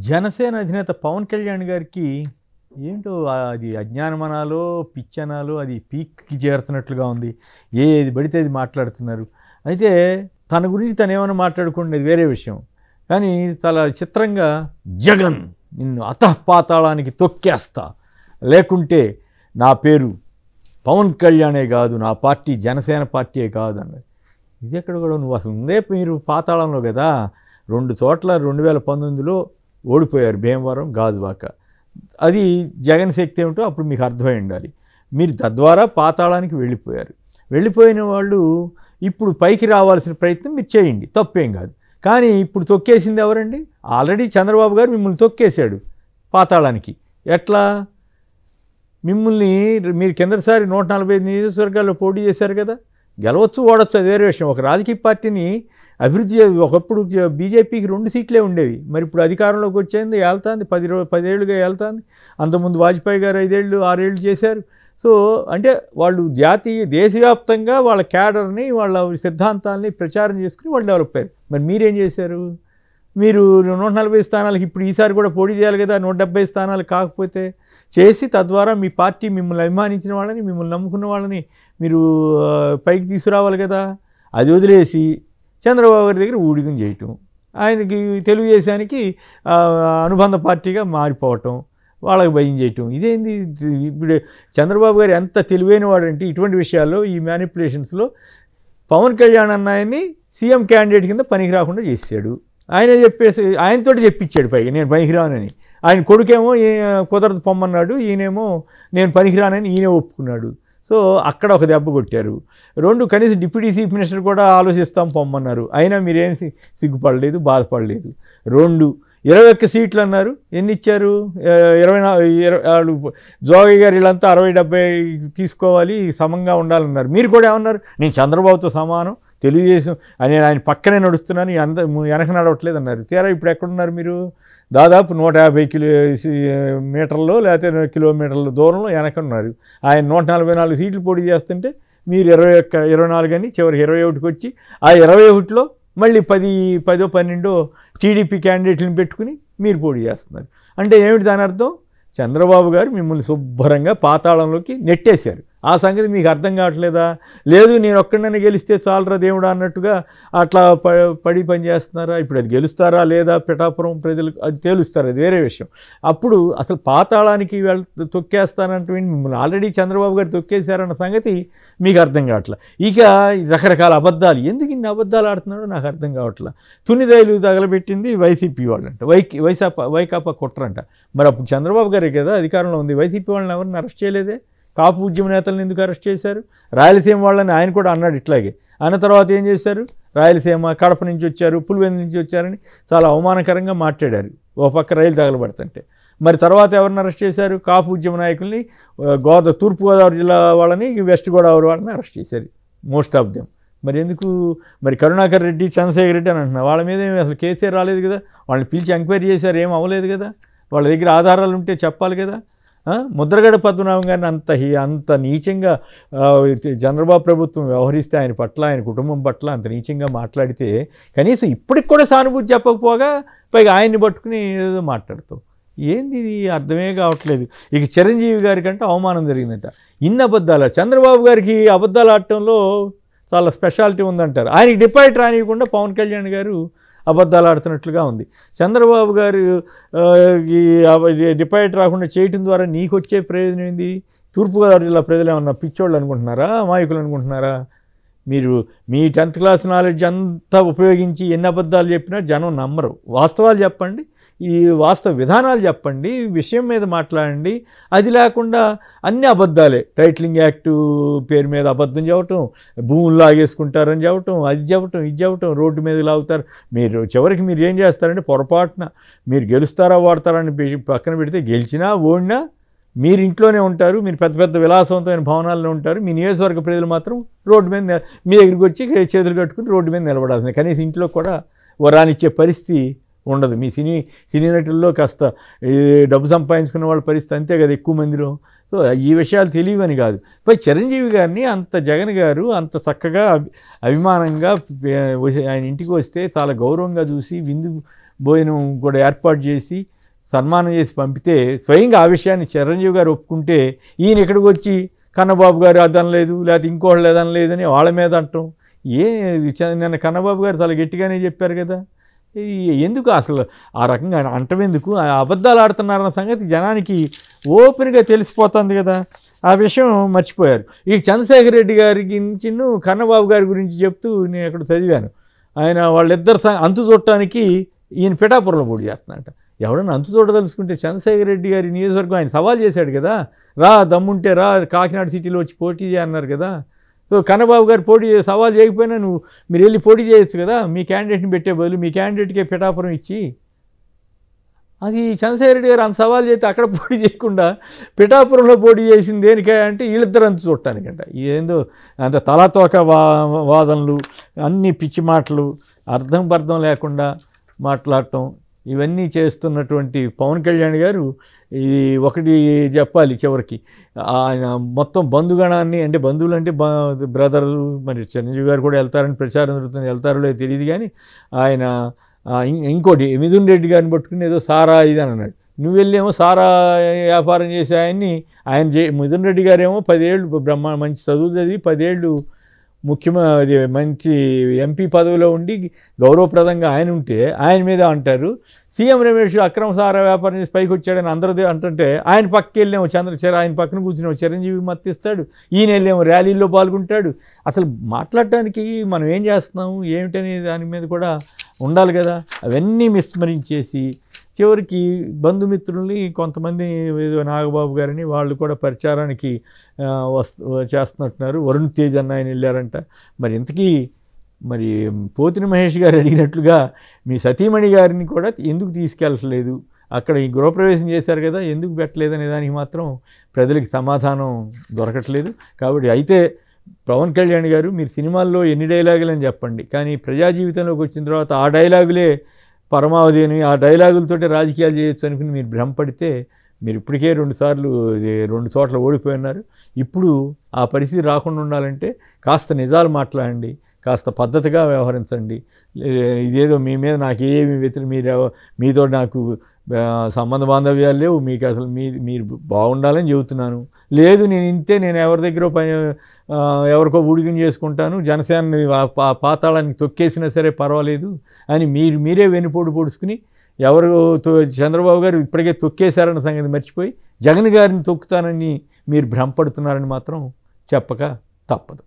జనసేన అధినేత పవన్ కళ్యాణ్ గారికి ఏంటో అది అజ్ఞానమనాలో పిచ్చనాలో అది పీక్కి చేరుతున్నట్లుగా ఉంది. ఏది పడితే అది మాట్లాడుతున్నారు. అయితే తన గురించి తను ఏమైనా మాట్లాడుకునేది వేరే విషయం. కానీ చాలా చిత్రంగా జగన్ నిన్ను అతఃపాతాళానికి తొక్కేస్తా, లేకుంటే నా పేరు పవన్ కళ్యాణే కాదు, నా పార్టీ జనసేన పార్టీయే కాదు అన్నది. ఇది ఎక్కడ కూడా నువ్వు అసలు ఉందే మీరు పాతాళంలో కదా. 2 చోట్ల 2019లో ఓడిపోయారు, భీమవరం గాజువాక. అది జగన్ శక్తి ఏమిటో అప్పుడు మీకు అర్థమై ఉండాలి. మీరు తద్వారా పాతాళానికి వెళ్ళిపోయారు. వెళ్ళిపోయిన వాళ్ళు ఇప్పుడు పైకి రావాల్సిన ప్రయత్నం మీరు చేయండి, తప్పేం కాదు. కానీ ఇప్పుడు తొక్కేసింది ఎవరండి? ఆల్రెడీ చంద్రబాబు గారు మిమ్మల్ని తొక్కేశాడు పాతాళానికి. ఎట్లా? మిమ్మల్ని మీరు కిందసారి 145 నియోజకవర్గాల్లో పోటీ చేశారు కదా. గెలవచ్చు ఓడచ్చు అది వేరే విషయం. ఒక రాజకీయ పార్టీని అభివృద్ధి ఒకప్పుడు బీజేపీకి 2 సీట్లే ఉండేవి. మరి ఇప్పుడు అధికారంలోకి వచ్చేది వెళ్తుంది, 10 ఏళ్ళుగా వెళ్తుంది. అంతకుముందు వాజ్పేయి గారు 5 ఏళ్ళు 6 ఏళ్ళు చేశారు. సో అంటే వాళ్ళు దేశవ్యాప్తంగా వాళ్ళ క్యాడర్ని వాళ్ళ సిద్ధాంతాలని ప్రచారం చేసుకుని వాళ్ళు డెవలప్ అయ్యారు. మరి మీరేం చేశారు? మీరు 140 స్థానాలకు ఇప్పుడు ఈసారి కూడా పోటీ చేయాలి కదా. 170 స్థానాలు కాకపోతే చేసి తద్వారా మీ పార్టీ మిమ్మల్ని అభిమానించిన వాళ్ళని, మిమ్మల్ని నమ్ముకున్న వాళ్ళని మీరు పైకి తీసుకురావాలి కదా. అది వదిలేసి చంద్రబాబు గారి దగ్గర ఊడిగం చేయటం, ఆయనకి తెలుగుదేశానికి అనుబంధ పార్టీగా మారిపోవటం, వాళ్ళకి భయం చేయటం, ఇదేంది? ఇప్పుడు చంద్రబాబు గారు ఎంత తెలివైన వాడంటే ఇటువంటి విషయాల్లో, ఈ మ్యానిపులేషన్స్లో పవన్ కళ్యాణ్ అన్నాయన్ని సీఎం క్యాండిడేట్ కింద పనికి రాకుండా చేశాడు. ఆయనే చెప్పేసి ఆయనతోటి చెప్పించాడు పైగా నేను పనికిరానని. ఆయన కొడుకేమో కుదరదు పొమ్మన్నాడు, ఈయనేమో నేను పనికిరానని ఈయనే ఒప్పుకున్నాడు. సో అక్కడ ఒక దెబ్బ కొట్టారు. 2 కనీసం డిప్యూటీ చీఫ్ మినిస్టర్ కూడా ఆలోచిస్తాం పొమ్మన్నారు, అయినా మీరేం సిగ్గుపడలేదు, బాధపడలేదు. 21 సీట్లు అన్నారు, ఎన్ని ఇచ్చారు? 24. జోగి గారు వీళ్ళంతా 60-70 తీసుకోవాలి, సమంగా ఉండాలన్నారు. మీరు కూడా ఏమన్నారు? నేను చంద్రబాబుతో సమానం, తెలుగుదేశం అని ఆయన పక్కనే నడుస్తున్నాను, వెనక నడవట్లేదు అన్నారు. తీరా ఇప్పుడు ఎక్కడున్నారు మీరు? దాదాపు 150 మీటర్లో లేకపోతే కిలోమీటర్ల దూరంలో వెనకన్నారు. ఆయన 144 సీట్లు పోటీ చేస్తుంటే మీరు 24 అని చివరికి 21కి వచ్చి ఆ 21లో మళ్ళీ 10-12 టీడీపీ క్యాండిడేట్లను పెట్టుకుని మీరు పోటీ చేస్తున్నారు. అంటే ఏమిటి దాని అర్థం? చంద్రబాబు గారు మిమ్మల్ని శుభ్రంగా పాతాళంలోకి నెట్టేశారు. ఆ సంగతి మీకు అర్థం కావట్లేదా? లేదు నేను ఒక్కడినైనా గెలిస్తే చాలరా దేవుడా అన్నట్టుగా అట్లా పడి పని చేస్తున్నారా? ఇప్పుడు అది గెలుస్తారా లేదా పిఠాపురం ప్రజలకు అది తేలుస్తారు, అది వేరే విషయం. అప్పుడు అసలు పాతాళానికి తొక్కేస్తానంటే మిమ్మల్ని ఆల్రెడీ చంద్రబాబు గారు తొక్కేశారన్న సంగతి మీకు అర్థం కావట్లా. ఇక రకరకాల అబద్ధాలు, ఎందుకు ఇన్ని అబద్ధాలు ఆడుతున్నాడో నాకు అర్థం కావట్లా. తుని రైలు తగలబెట్టింది వైసీపీ వాళ్ళంట, వైకాపా కుట్రంట. మరి అప్పుడు చంద్రబాబు గారే కదా అధికారంలో ఉంది, వైసీపీ వాళ్ళని ఎవరిని అరెస్ట్ చేయలేదే. కాపు ఉద్యమ నేతలను ఎందుకు అరెస్ట్ చేశారు? రాయలసీమ వాళ్ళని ఆయన కూడా అన్నాడు ఇట్లాగే. అన్న తర్వాత ఏం చేశారు? రాయలసీమ కడప నుంచి వచ్చారు, పులివెందు నుంచి వచ్చారని చాలా అవమానకరంగా మాట్లాడారు ఓ పక్క రైలు తగలబడుతుంటే. మరి తర్వాత ఎవరిని అరెస్ట్ చేశారు? కాపు ఉద్యమ నాయకుల్ని, తూర్పుగోదావరి జిల్లా వాళ్ళని, వెస్ట్ గోదావరి వాళ్ళని అరెస్ట్ చేశారు మోస్ట్ ఆఫ్ దెమ్. మరి ఎందుకు? మరి కరుణాకర్ రెడ్డి, చంద్రశేఖర్ రెడ్డి అని అంటున్నారు, వాళ్ళ మీద ఏమి అసలు కేసే రాలేదు కదా. వాళ్ళని పిలిచి ఎంక్వైరీ చేశారు, ఏం అవ్వలేదు కదా. వాళ్ళ దగ్గర ఆధారాలు ఉంటే చెప్పాలి కదా. ముద్రగడ పద్మనాభం గారిని అంత నీచంగా చంద్రబాబు ప్రభుత్వం వ్యవహరిస్తే ఆయన పట్ల, ఆయన కుటుంబం పట్ల అంత నీచంగా మాట్లాడితే కనీసం ఇప్పటికి కూడా సానుభూతి చెప్పకపోగా పైగా ఆయన్ని పట్టుకుని ఏదో మాట్లాడుతావు. ఏంది ఇది? అర్థమే కావట్లేదు. ఇక చిరంజీవి గారి కంటే అవమానం జరిగిందట. ఇన్ని అబద్ధాలు. చంద్రబాబు గారికి అబద్ధాలు ఆడటంలో చాలా స్పెషాలిటీ ఉందంటారు. ఆయనకి డిపాజిట్ రానివ్వకుండా పవన్ కళ్యాణ్ గారు అబద్ధాలు ఆడుతున్నట్లుగా ఉంది. చంద్రబాబు గారు డిపాజిట్ రాకుండా చేయటం ద్వారా నీకు వచ్చే ప్రయోజనం ఏంది? తూర్పుగోదావరి జిల్లా ప్రజలు ఏమన్నా పిచ్చోళ్ళు అనుకుంటున్నారా, అమాయకులు అనుకుంటున్నారా? మీరు మీ 10th క్లాస్ నాలెడ్జ్ అంతా ఉపయోగించి ఎన్ని అబద్ధాలు చెప్పినా జనం నమ్మరు. వాస్తవాలు చెప్పండి, ఈ వాస్తవ విధానాలు చెప్పండి, విషయం మీద మాట్లాడండి. అది లేకుండా అన్ని అబద్ధాలే. టైటిలింగ్ యాక్ట్ పేరు మీద అబద్ధం చెప్పటం, భూములు లాగేసుకుంటారని చెప్పటం, అది చెప్పటం, ఇది చెప్పటం, రోడ్డు మీద లాగుతారు. మీరు చివరికి మీరు ఏం చేస్తారంటే పొరపాటున మీరు గెలుస్తారా ఓడతారని పక్కన పెడితే గెలిచినా ఓడినా మీరు ఇంట్లోనే ఉంటారు. మీరు పెద్ద పెద్ద విలాసవంతమైన భవనాల్లో ఉంటారు. మీ నియోజకవర్గ ప్రజలు మాత్రం రోడ్డు మీద మీ దగ్గరికి వచ్చి చేతులు కట్టుకుని రోడ్డు మీద నిలబడాల్సింది. కనీసం ఇంట్లో కూడా రానిచ్చే పరిస్థితి ఉండదు. మీ సినీ నటుల్లో కాస్త డబ్బు సంపాదించుకున్న వాళ్ళ పరిస్థితి అంతే కదా ఎక్కువ మందిలో. సో ఈ విషయాలు తెలియవని కాదు. పై చిరంజీవి గారిని అంత జగన్ గారు అంత చక్కగా అభిమానంగా ఆయన ఇంటికి వస్తే చాలా గౌరవంగా చూసి విందు భోజనం కూడా ఏర్పాటు చేసి సన్మానం చేసి పంపితే స్వయంగా ఆ విషయాన్ని చిరంజీవి గారు ఒప్పుకుంటే ఈయన ఇక్కడికి వచ్చి కన్నబాబు గారు అదనలేదు, లేకపోతే ఇంకోళ్ళు అదనలేదని వాళ్ళ మీద అంటాం. నిన్న కన్నబాబు గారు చాలా గట్టిగానే చెప్పారు కదా. ఎందుకు అసలు ఆ రకంగా అంటమెందుకు? అబద్ధాలు ఆడుతున్నారన్న సంగతి జనానికి ఓపెన్గా తెలిసిపోతుంది కదా. ఆ విషయం మర్చిపోయారు. ఈ చంద్రశేఖర్ రెడ్డి గారి గురించి కన్నబాబు గారి గురించి చెప్తూ నేను అక్కడ చదివాను. ఆయన వాళ్ళిద్దరు అంతు చూడటానికి ఈయన పిఠాపురంలో పోటీ చేస్తున్నాడట. ఎవడన్నా అంతు చూడదలుచుకుంటే చంద్రశేఖర్ రెడ్డి గారి నియోజకవర్గం ఆయన సవాల్ చేశాడు కదా, రా దమ్ముంటే రా కాకినాడ సిటీలో వచ్చి పోటీ చేయన్నారు కదా. సో కన్నబాబు గారు సవాల్ చేయకపోయినా మీరు వెళ్ళి పోటీ చేయొచ్చు కదా, మీ క్యాండిడేట్ని పెట్టే బదులు మీ క్యాండిడేట్కే పిఠాపురం ఇచ్చి. అది చంద్రశేఖర్ రెడ్డి గారు అంత సవాల్ చేస్తే అక్కడ పోటీ చేయకుండా పిఠాపురంలో పోటీ చేసింది దేనికే అంటే వీళ్ళిద్దరు అంత చూడటానికంట. ఏందో అంత తలాతోక వాదనలు, అన్ని పిచ్చి మాటలు, అర్థం పర్థం లేకుండా మాట్లాడటం, ఇవన్నీ చేస్తున్నటువంటి పవన్ కళ్యాణ్ గారు ఇది ఒకటి చెప్పాలి చివరికి. ఆయన మొత్తం బంధుగణాన్ని, అంటే బంధువులు అంటే బ్రదర్లు, మరి చిరంజీవి గారు కూడా వెళ్తారని ప్రచారం జరుగుతుంది, వెళ్తారో లేదో తెలియదు. కానీ ఆయన ఇంకోటి మిథున్ రెడ్డి గారిని పట్టుకుని ఏదో సారా ఇది అని అన్నాడు. నువ్వు వెళ్ళేమో సారా వ్యాపారం చేసే మిథున్ రెడ్డి గారేమో 10 ఏళ్ళు మంచి చదువు చదివి 10 ఏళ్ళు మంచి ఎంపీ పదవిలో ఉండి గౌరవప్రదంగా ఆయన ఉంటే ఆయన మీద అంటారు. సీఎం రమేష్ అక్రమ సారా వ్యాపారం చేసి పైకి వచ్చాడని అందరూ అంటుంటే ఆయన పక్కకి వెళ్ళేమో ఆయన పక్కన కూర్చుని చిరంజీవి మత్తిస్తాడు, ఈయన వెళ్ళేమో ర్యాలీల్లో పాల్గొంటాడు. అసలు మాట్లాడటానికి మనం ఏం చేస్తున్నాము ఏమిటనే దాని మీద కూడా ఉండాలి కదా. అవన్నీ విస్మరించేసి చివరికి బంధుమిత్రుల్ని కొంతమంది నాగబాబు గారిని వాళ్ళు కూడా ప్రచారానికి చేస్తున్నట్టున్నారు. వరుణ్ తేజ్ అన్న ఆయన వెళ్ళారంట. మరి ఇంతకీ మరి పోతిన మహేష్ గారు అడిగినట్లుగా మీ సతీమణి గారిని కూడా ఎందుకు తీసుకెళ్ళట్లేదు, అక్కడ ఈ గృహప్రవేశం చేశారు కదా ఎందుకు పెట్టలేదనే దానికి మాత్రం ప్రజలకి సమాధానం దొరకట్లేదు. కాబట్టి అయితే పవన్ కళ్యాణ్ గారు మీరు సినిమాల్లో ఎన్ని డైలాగులు అని చెప్పండి, కానీ ప్రజా జీవితంలోకి వచ్చిన తర్వాత ఆ డైలాగులే పరమావధి అని, ఆ డైలాగులతోటే రాజకీయాలు చేయొచ్చు అనుకుని మీరు భ్రమపడితే మీరు ఇప్పటికే 2 చోట్ల ఓడిపోయి ఉన్నారు. ఇప్పుడు ఆ పరిస్థితి రాకుండా ఉండాలంటే కాస్త నిజాలు మాట్లాడండి, కాస్త పద్ధతిగా వ్యవహరించండి. ఇదేదో మీ మీద నాకు ఏమి మీతో నాకు సంబంధ బాంధవ్యాలు లేవు, మీకు అసలు మీరు బాగుండాలని చెబుతున్నాను. లేదు నేను ఎవరి దగ్గర ఎవరికో ఊడిగం చేసుకుంటాను, జనసేనని పాతాళానికి తొక్కేసినా సరే పర్వాలేదు అని మీరే వెనుపోటు పొడుచుకుని చంద్రబాబు గారు ఇప్పటికే తొక్కేశారన్న సంగతి మర్చిపోయి జగన్ గారిని తొక్కుతానని మీరు భ్రమపడుతున్నారని మాత్రం చెప్పక తప్పదు.